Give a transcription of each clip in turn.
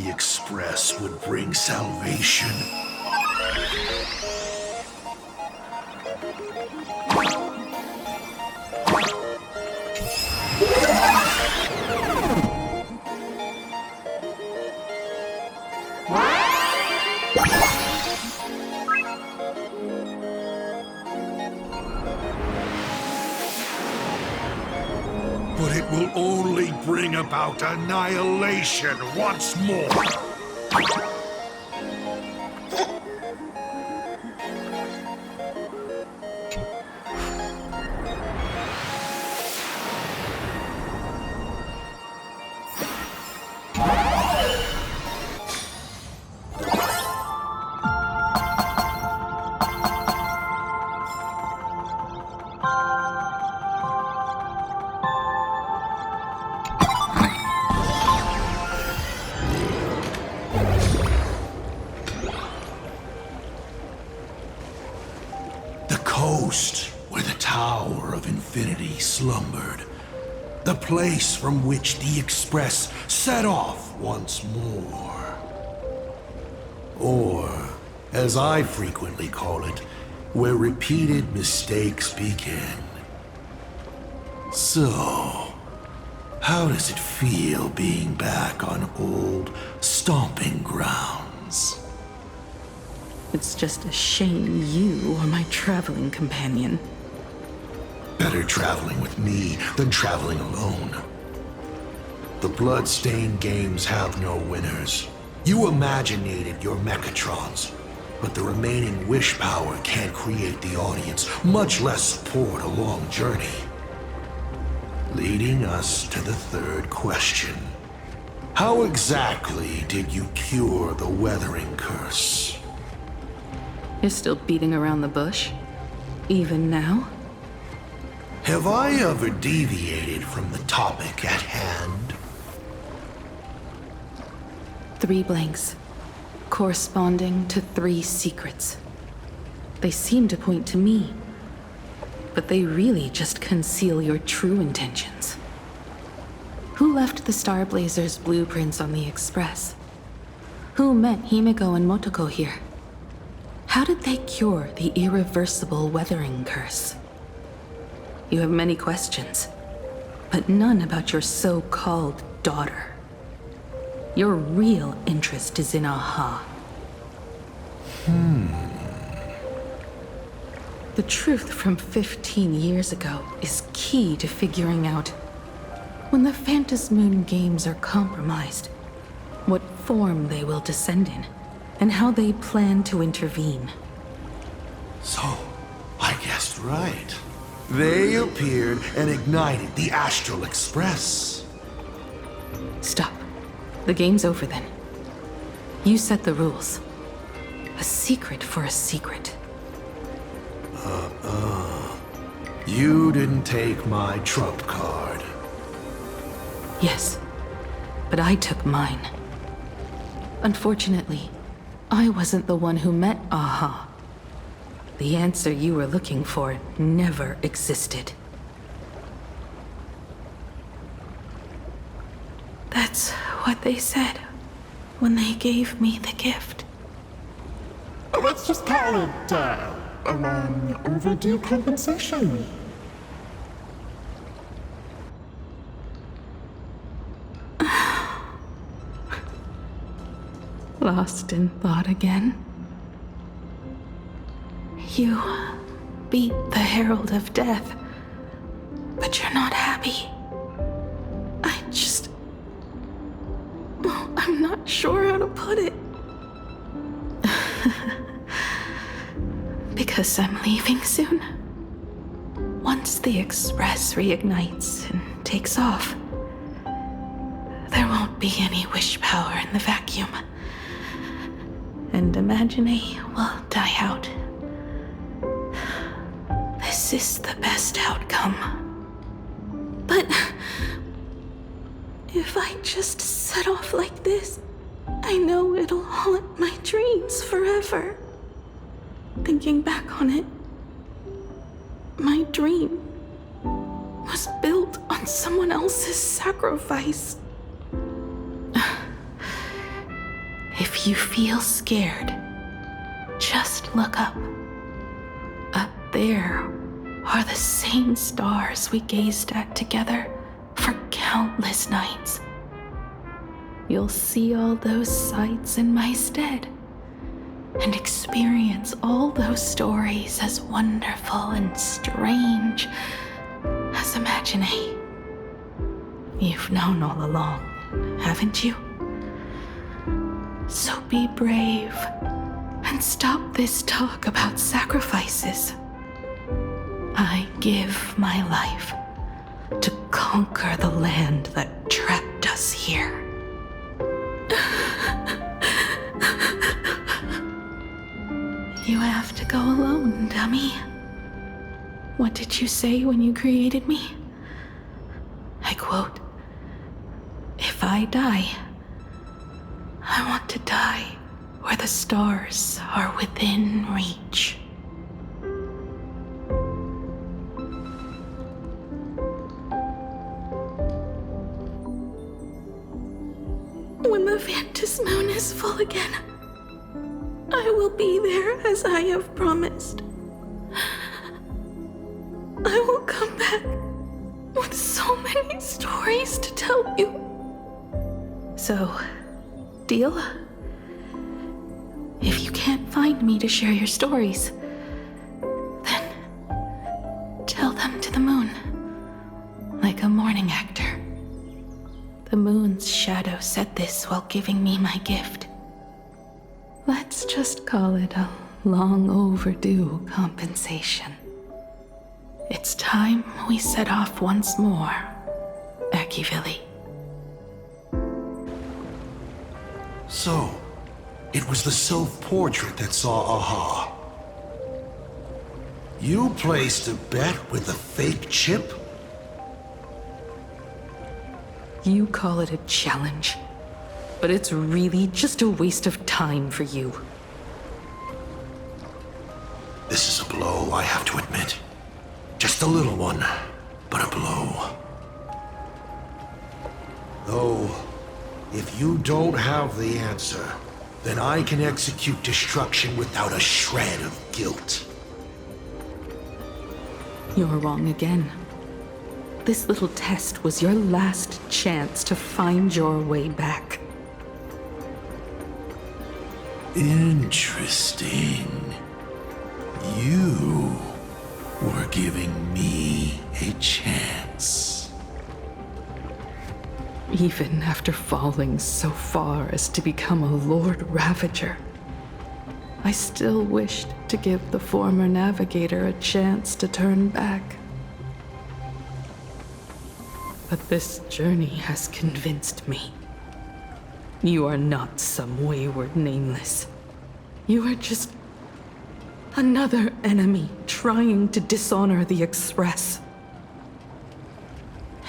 the Express would bring salvation. But it will only bring about annihilation once more. Where the Tower of Infinity slumbered. The place from which the Express set off once more. Or, as I frequently call it, where repeated mistakes begin. So, how does it feel being back on old stomping grounds? It's just a shame you are my traveling companion. Better traveling with me than traveling alone. The blood-stained games have no winners. You imaginated your Mechatrons, but the remaining wish power can't create the audience, much less support a long journey. Leading us to the third question. How exactly did you cure the weathering curse? You're still beating around the bush? Even now? Have I ever deviated from the topic at hand? 3 blanks, corresponding to 3 secrets. They seem to point to me, but they really just conceal your true intentions. Who left the Star Blazers' blueprints on the Express? Who met Himeko and Motoko here? How did they cure the irreversible weathering curse? You have many questions, but none about your so-called daughter. Your real interest is in Aha. The truth from 15 years ago is key to figuring out when the Phantasmoon games are compromised, what form they will descend in, and how they plan to intervene. So, I guessed right. They appeared and ignited the Astral Express. Stop. The game's over then. You set the rules. A secret for a secret. You didn't take my trump card. Yes, but I took mine. Unfortunately, I wasn't the one who met Aha. The answer you were looking for never existed. That's what they said when they gave me the gift. Let's just call it, a long overdue compensation. Lost in thought again? You beat the Herald of Death, but you're not happy. I'm not sure how to put it. Because I'm leaving soon. Once the Express reignites and takes off, there won't be any wish power in the vacuum. And Imagine will die out. This is the best outcome. But if I just set off like this, I know it'll haunt my dreams forever. Thinking back on it, my dream was built on someone else's sacrifice. If you feel scared, just look up. Up there are the same stars we gazed at together for countless nights. You'll see all those sights in my stead and experience all those stories as wonderful and strange as Imagine. You've known all along, haven't you? So be brave and stop this talk about sacrifices. I give my life to conquer the land that trapped us here. You have to go alone, dummy. What did you say when you created me? I quote, "If I die, I want to die where the stars are within reach." When the Vantis moon is full again, I will be there as I have promised. I will come back with so many stories to tell you. So, deal? If you can't find me to share your stories, then tell them to the moon, like a morning actor. The moon's shadow said this while giving me my gift. Let's just call it a long overdue compensation. It's time we set off once more, Akivili. So, it was the self-portrait that saw Aha. You placed a bet with a fake chip? You call it a challenge, but it's really just a waste of time for you. This is a blow, I have to admit. Just a little one, but a blow. Though, if you don't have the answer, then I can execute destruction without a shred of guilt. You're wrong again. This little test was your last chance to find your way back. Interesting. You were giving me a chance. Even after falling so far as to become a Lord Ravager, I still wished to give the former navigator a chance to turn back. But this journey has convinced me. You are not some wayward nameless. You are just another enemy trying to dishonor the Express.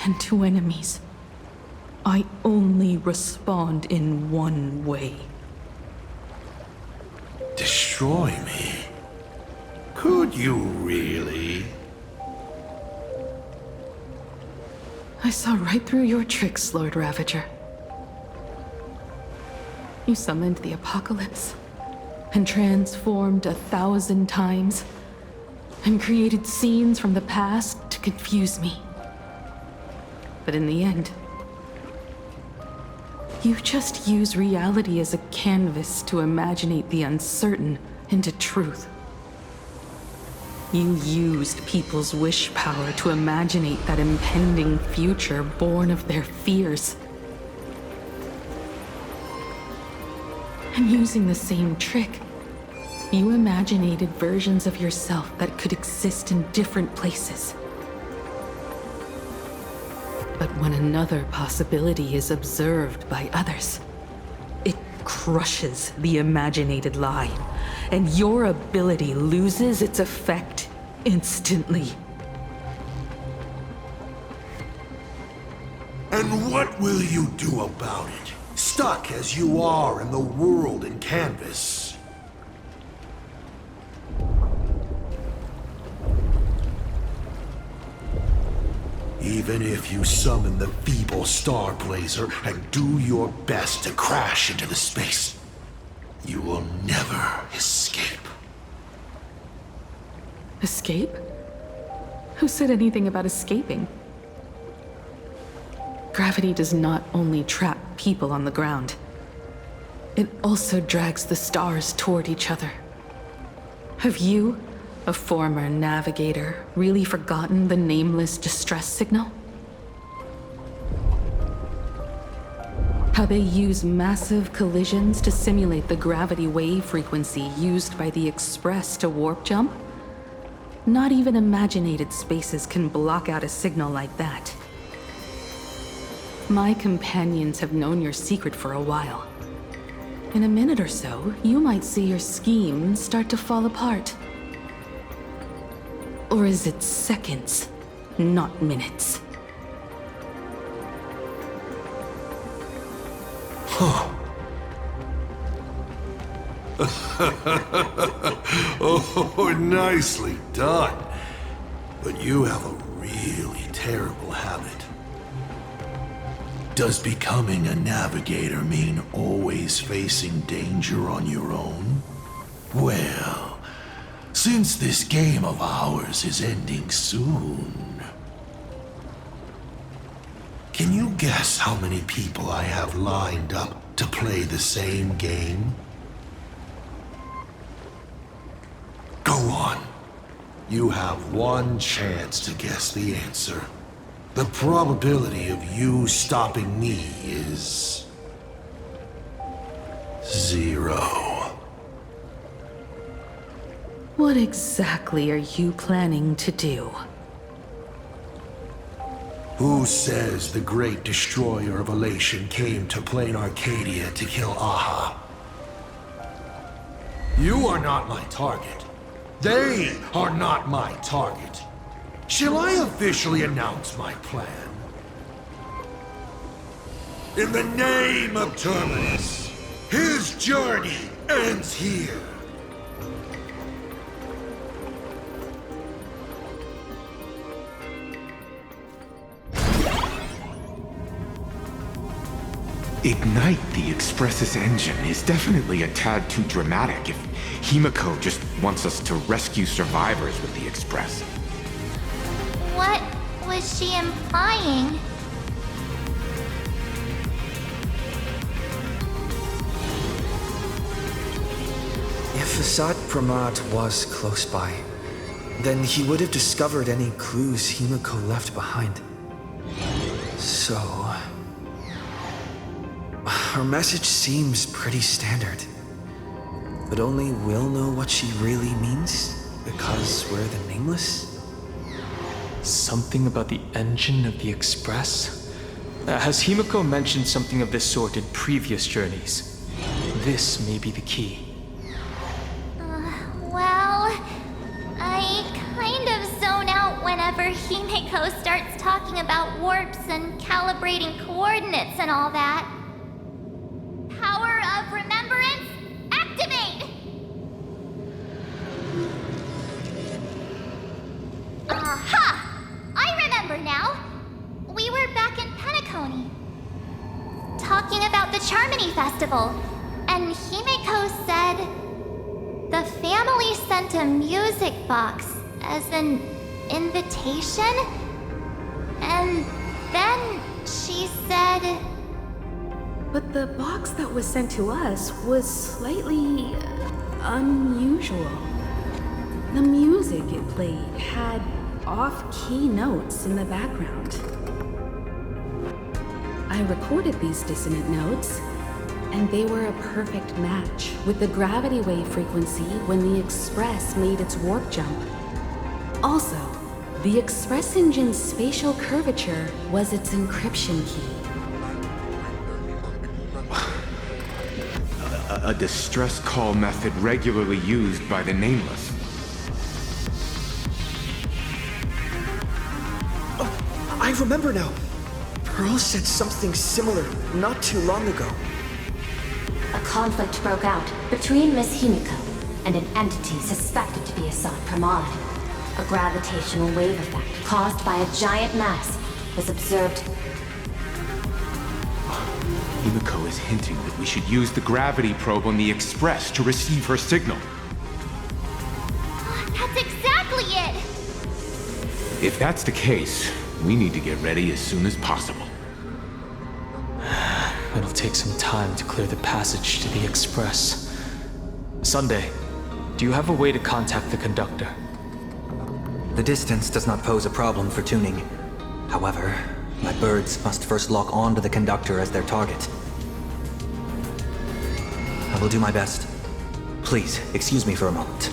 And to enemies, I only respond in one way. Destroy me? Could you really? I saw right through your tricks, Lord Ravager. You summoned the apocalypse, and transformed 1,000 times, and created scenes from the past to confuse me. But in the end, you just use reality as a canvas to imaginate the uncertain into truth. You used people's wish power to imaginate that impending future born of their fears. And using the same trick, you imaginated versions of yourself that could exist in different places. But when another possibility is observed by others, it crushes the imaginated lie, and your ability loses its effect instantly. And what will you do about it? Stuck as you are in the world in canvas. Even if you summon the feeble Star Blazer and do your best to crash into the space, You will never escape. Escape? Who said anything about escaping? Gravity does not only trap people on the ground, it also drags the stars toward each other. Have you, a former navigator, really forgotten the nameless distress signal? How they use massive collisions to simulate the gravity wave frequency used by the Express to warp jump? Not even imaginated spaces can block out a signal like that. My companions have known your secret for a while. In a minute or so, you might see your scheme start to fall apart. Or is it seconds, not minutes? Oh, nicely done. But you have a really terrible habit. Does becoming a navigator mean always facing danger on your own? Well, since this game of ours is ending soon, can you guess how many people I have lined up to play the same game? Go on. You have one chance to guess the answer. The probability of you stopping me is 0. What exactly are you planning to do? Who says the great destroyer of Elation came to Plain Arcadia to kill Aha? You are not my target. They are not my target. Shall I officially announce my plan? In the name of Terminus, his journey ends here. Ignite the Express's engine is definitely a tad too dramatic if Himiko just wants us to rescue survivors with the Express. What was she implying? If Assad Pramat was close by, then he would have discovered any clues Himiko left behind. So... her message seems pretty standard. But only we'll know what she really means, because we're the Nameless? Something about the engine of the Express? Has Himiko mentioned something of this sort in previous journeys? This may be the key. Well, I kind of zone out whenever Himiko starts talking about warps and calibrating coordinates and all that. Power of remembrance, activate! Aha! I remember now. We were back in Penacony, talking about the Charmony Festival, and Himiko said the family sent a music box as an invitation, and then she said... But the box that was sent to us was slightly unusual. The music it played had off-key notes in the background. I recorded these dissonant notes, and they were a perfect match with the gravity wave frequency when the Express made its warp jump. Also, the Express engine's spatial curvature was its encryption key. A distress call method regularly used by the Nameless. Oh, I remember now. Pearl said something similar not too long ago. A conflict broke out between Miss Himiko and an entity suspected to be Assad Pramad. A gravitational wave effect caused by a giant mass was observed. Himiko is hinting that we should use the gravity probe on the Express to receive her signal. That's exactly it! If that's the case, we need to get ready as soon as possible. It'll take some time to clear the passage to the Express. Sunday, do you have a way to contact the conductor? The distance does not pose a problem for tuning. However, my birds must first lock on to the conductor as their target. I will do my best. Please, excuse me for a moment.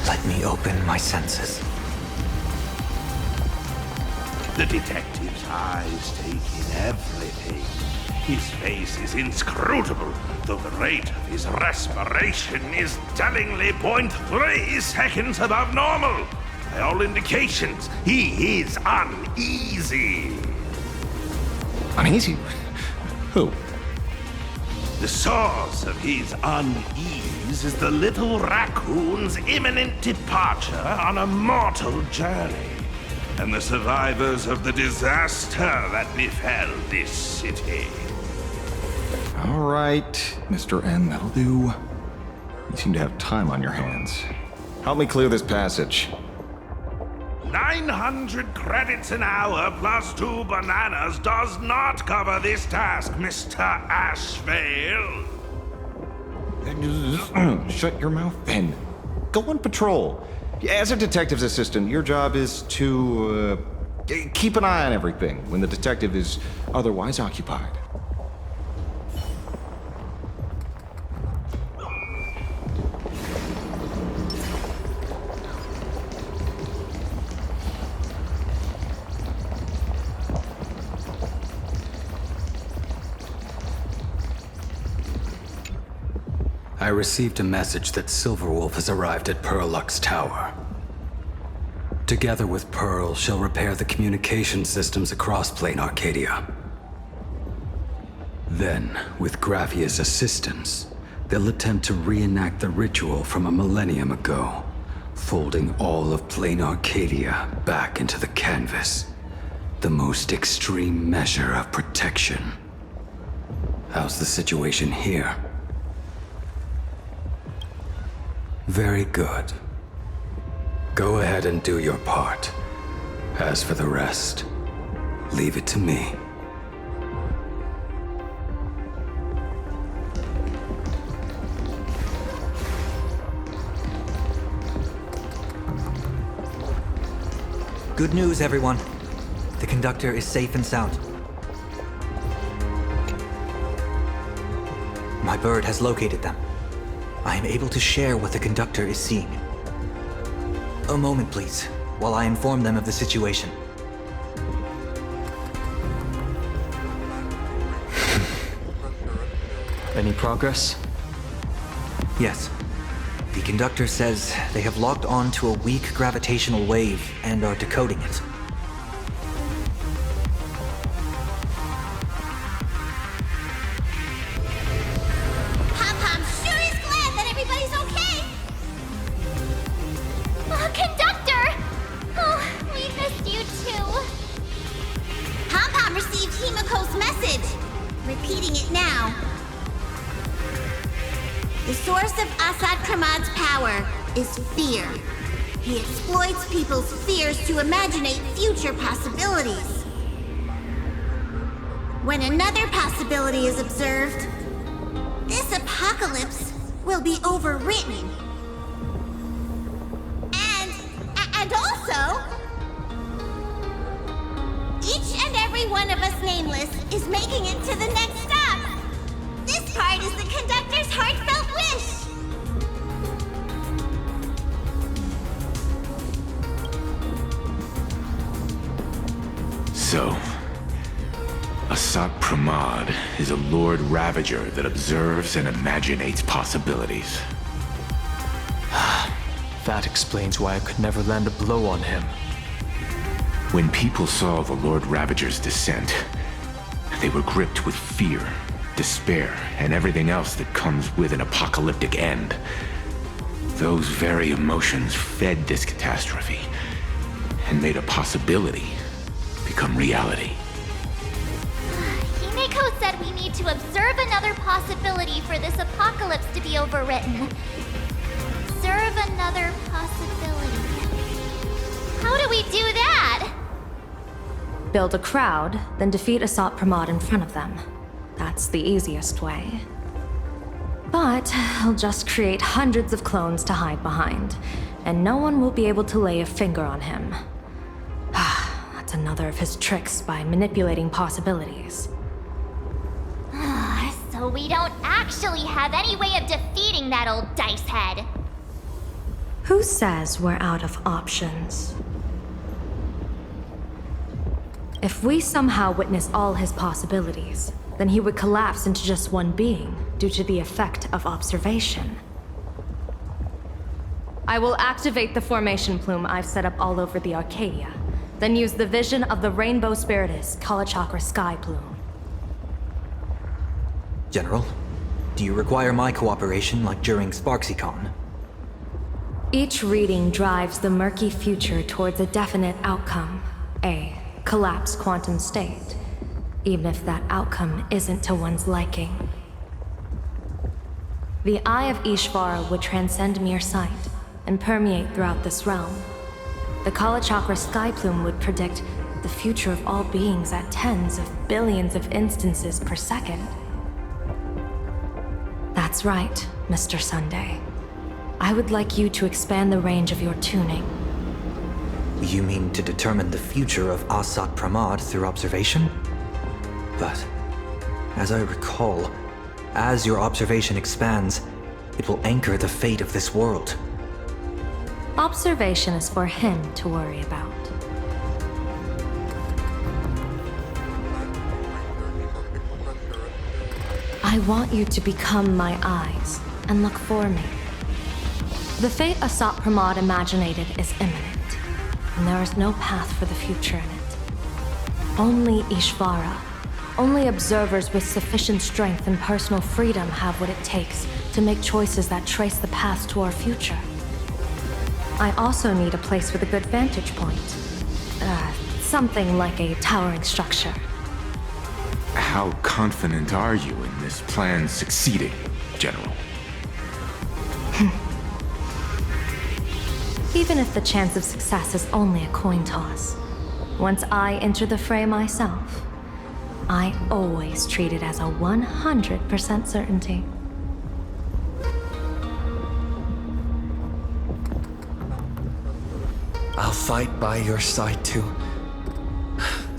Let me open my senses. The detective's eyes take in everything. His face is inscrutable, though the rate of his respiration is tellingly 0.3 seconds above normal. By all indications, he is uneasy. Uneasy? Who? The source of his unease is the little raccoon's imminent departure on a mortal journey, and the survivors of the disaster that befell this city. All right, Mr. N, that'll do. You seem to have time on your hands. Help me clear this passage. 900 credits an hour plus 2 bananas does not cover this task, Mr. Ashvale. Shut your mouth then. Go on patrol. As a detective's assistant, your job is to keep an eye on everything when the detective is otherwise occupied. I received a message that Silverwolf has arrived at Pearlux Tower. Together with Pearl, she'll repair the communication systems across Plain Arcadia. Then, with Gravia's assistance, they'll attempt to reenact the ritual from a millennium ago, folding all of Plain Arcadia back into the canvas. The most extreme measure of protection. How's the situation here? Very good. Go ahead and do your part. As for the rest, leave it to me. Good news, everyone. The conductor is safe and sound. My bird has located them. I am able to share what the conductor is seeing. A moment, please, while I inform them of the situation. Any progress? Yes. The conductor says they have locked on to a weak gravitational wave and are decoding it. Pom-Pom sure is glad that everybody's okay! Conductor! Oh, we missed you too. Pom-Pom received Himiko's message. Repeating it now. The source of Assad Kramad's power is fear. He exploits people's fears to imaginate future possibilities. When another possibility is observed, this apocalypse will be overwritten. And also, each and every one of us nameless is making it to the next stop. This part is the conductor's heartfelt wish. So, Asat Pramad is a Lord Ravager that observes and imaginates possibilities. That explains why I could never land a blow on him. When people saw the Lord Ravager's descent, they were gripped with fear, despair, and everything else that comes with an apocalyptic end. Those very emotions fed this catastrophe and made a possibility become reality. Himeko said we need to observe another possibility for this apocalypse to be overwritten. Observe another possibility. How do we do that? Build a crowd, then defeat Asat Pramod in front of them. That's the easiest way. But he'll just create hundreds of clones to hide behind, and no one will be able to lay a finger on him. That's another of his tricks by manipulating possibilities. So we don't actually have any way of defeating that old dice head. Who says we're out of options? If we somehow witness all his possibilities, then he would collapse into just one being due to the effect of observation. I will activate the formation plume I've set up all over the Arcadia, then use the vision of the Rainbow Spiritus Kalachakra Sky Plume. General, do you require my cooperation like during SparksyCon? Each reading drives the murky future towards a definite outcome, a collapsed quantum state, even if that outcome isn't to one's liking. The Eye of Ishvara would transcend mere sight and permeate throughout this realm. The Kalachakra Sky Plume would predict the future of all beings at tens of billions of instances per second. That's right, Mr. Sunday. I would like you to expand the range of your tuning. You mean to determine the future of Asat Pramod through observation? But, as I recall, as your observation expands, it will anchor the fate of this world. Observation is for him to worry about. I want you to become my eyes and look for me. The fate Asat Pramod imaginated is imminent, and there is no path for the future in it. Only Ishvara, only observers with sufficient strength and personal freedom have what it takes to make choices that trace the path to our future. I also need a place with a good vantage point. Something like a towering structure. How confident are you in this plan succeeding, General? Even if the chance of success is only a coin toss, once I enter the fray myself, I always treat it as a 100% certainty. I'll fight by your side too.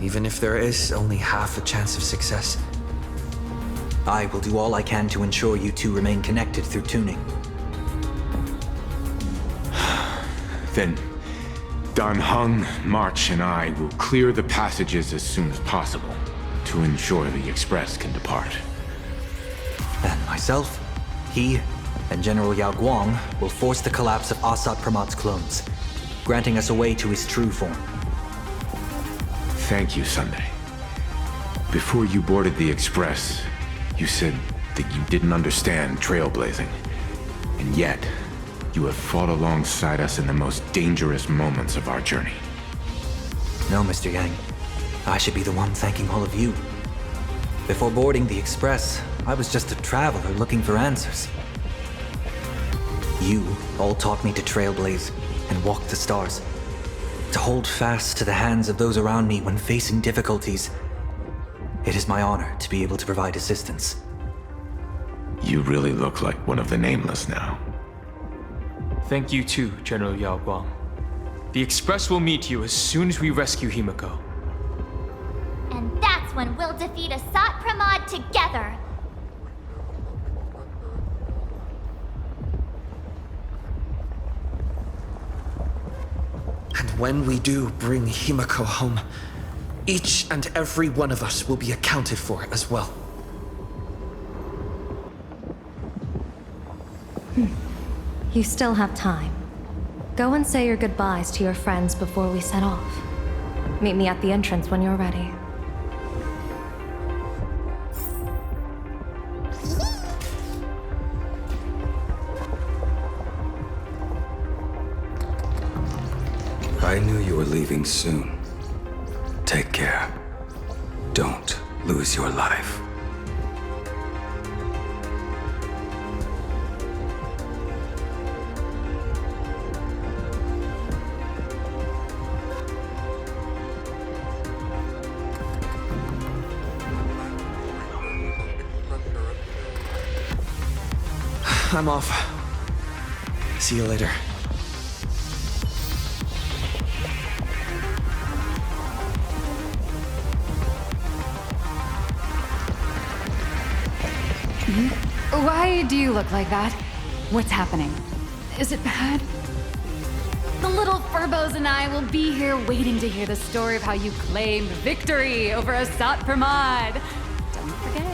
Even if there is only half a chance of success. I will do all I can to ensure you two remain connected through tuning. Then, Dan Heng, March, and I will clear the passages as soon as possible to ensure the Express can depart. And myself, he, and General Yao Guang will force the collapse of Asat Pramod's clones, granting us a way to his true form. Thank you, Sunday. Before you boarded the Express, you said that you didn't understand trailblazing. And yet, you have fought alongside us in the most dangerous moments of our journey. No, Mr. Yang. I should be the one thanking all of you. Before boarding the Express, I was just a traveler looking for answers. You all taught me to trailblaze and walk the stars. To hold fast to the hands of those around me when facing difficulties. It is my honor to be able to provide assistance. You really look like one of the Nameless now. Thank you too, General Yao Guang. The Express will meet you as soon as we rescue Himeko. And that's when we'll defeat Asat Pramod together. And when we do bring Himeko home, each and every one of us will be accounted for as well. You still have time. Go and say your goodbyes to your friends before we set off. Meet me at the entrance when you're ready. soon. Take care. Don't lose your life. I'm off. See you later. Why do you look like that? What's happening? Is it bad? The little Furbos and I will be here waiting to hear the story of how you claimed victory over Asat Pramad. Don't forget.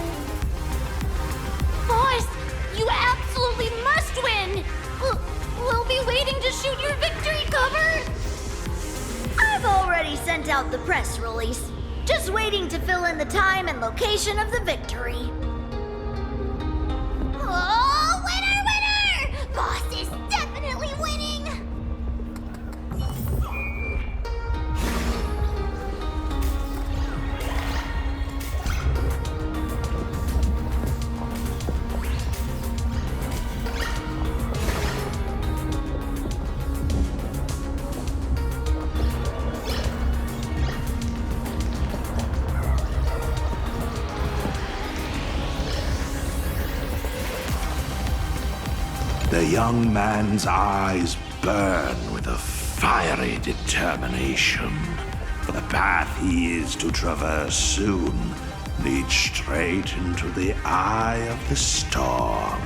Boss, you absolutely must win! We'll be waiting to shoot your victory cover! I've already sent out the press release. Just waiting to fill in the time and location of the victory. Oh, winner, winner! Boss is definitely winning! The young man's eyes burn with a fiery determination. For the path he is to traverse soon leads straight into the eye of the storm.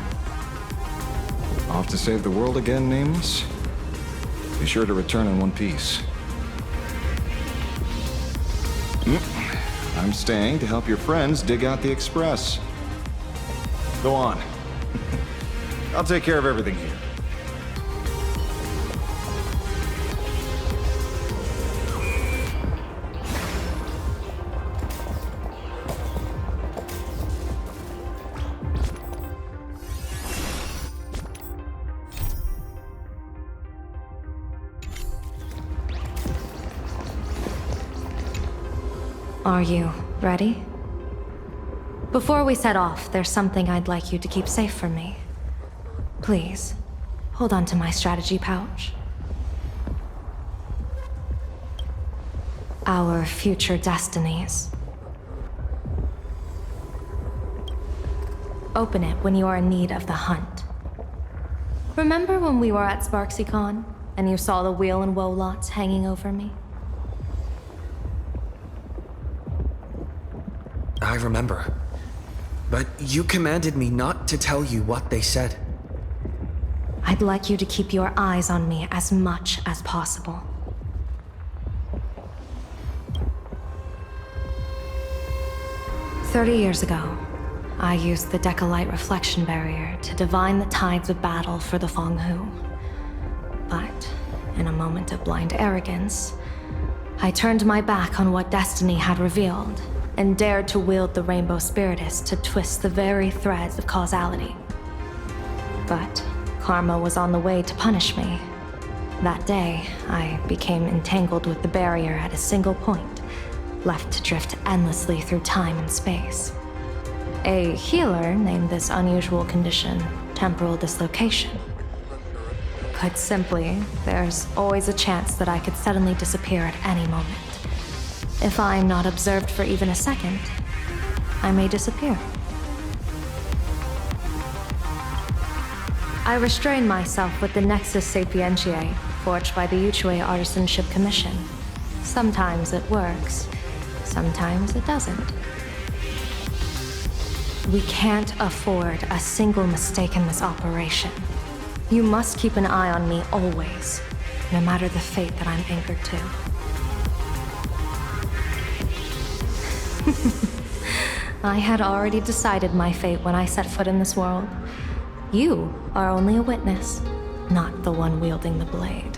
Off to save the world again, Nameless? Be sure to return in one piece. I'm staying to help your friends dig out the Express. Go on. I'll take care of everything here. Are you ready? Before we set off, there's something I'd like you to keep safe from me. Please, hold on to my strategy pouch. Our future destinies. Open it when you are in need of the hunt. Remember when we were at SparksyCon and you saw the wheel and woe lots hanging over me? I remember. But you commanded me not to tell you what they said. I'd like you to keep your eyes on me as much as possible. "30 years ago, I used the Decalite reflection barrier to divine the tides of battle for the Fonghu. But, in a moment of blind arrogance, I turned my back on what destiny had revealed and dared to wield the Rainbow Spiritus to twist the very threads of causality. But karma was on the way to punish me. That day, I became entangled with the barrier at a single point, left to drift endlessly through time and space. A healer named this unusual condition temporal dislocation. Put simply, there's always a chance that I could suddenly disappear at any moment. If I'm not observed for even a second, I may disappear. I restrain myself with the Nexus Sapientiae, forged by the Yuchue Artisanship Commission. Sometimes it works, sometimes it doesn't. We can't afford a single mistake in this operation. You must keep an eye on me always, no matter the fate that I'm anchored to. I had already decided my fate when I set foot in this world. You are only a witness, not the one wielding the blade.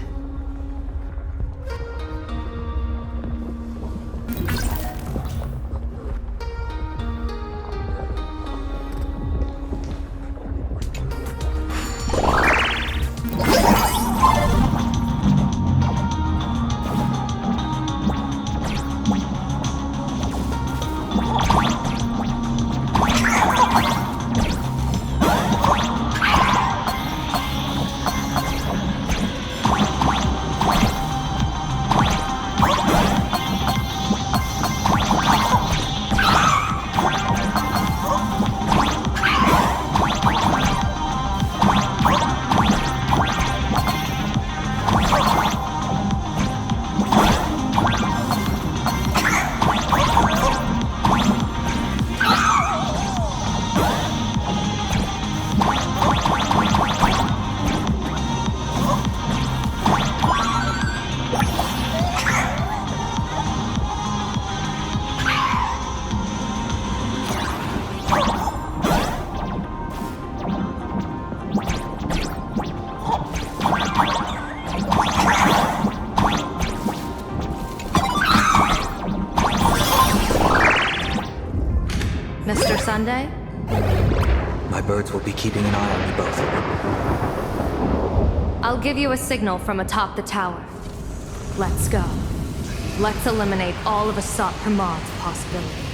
Mr. Sunday? My birds will be keeping an eye on you both. I'll give you a signal from atop the tower. Let's go. Let's eliminate all of Asat Pramad's possibilities.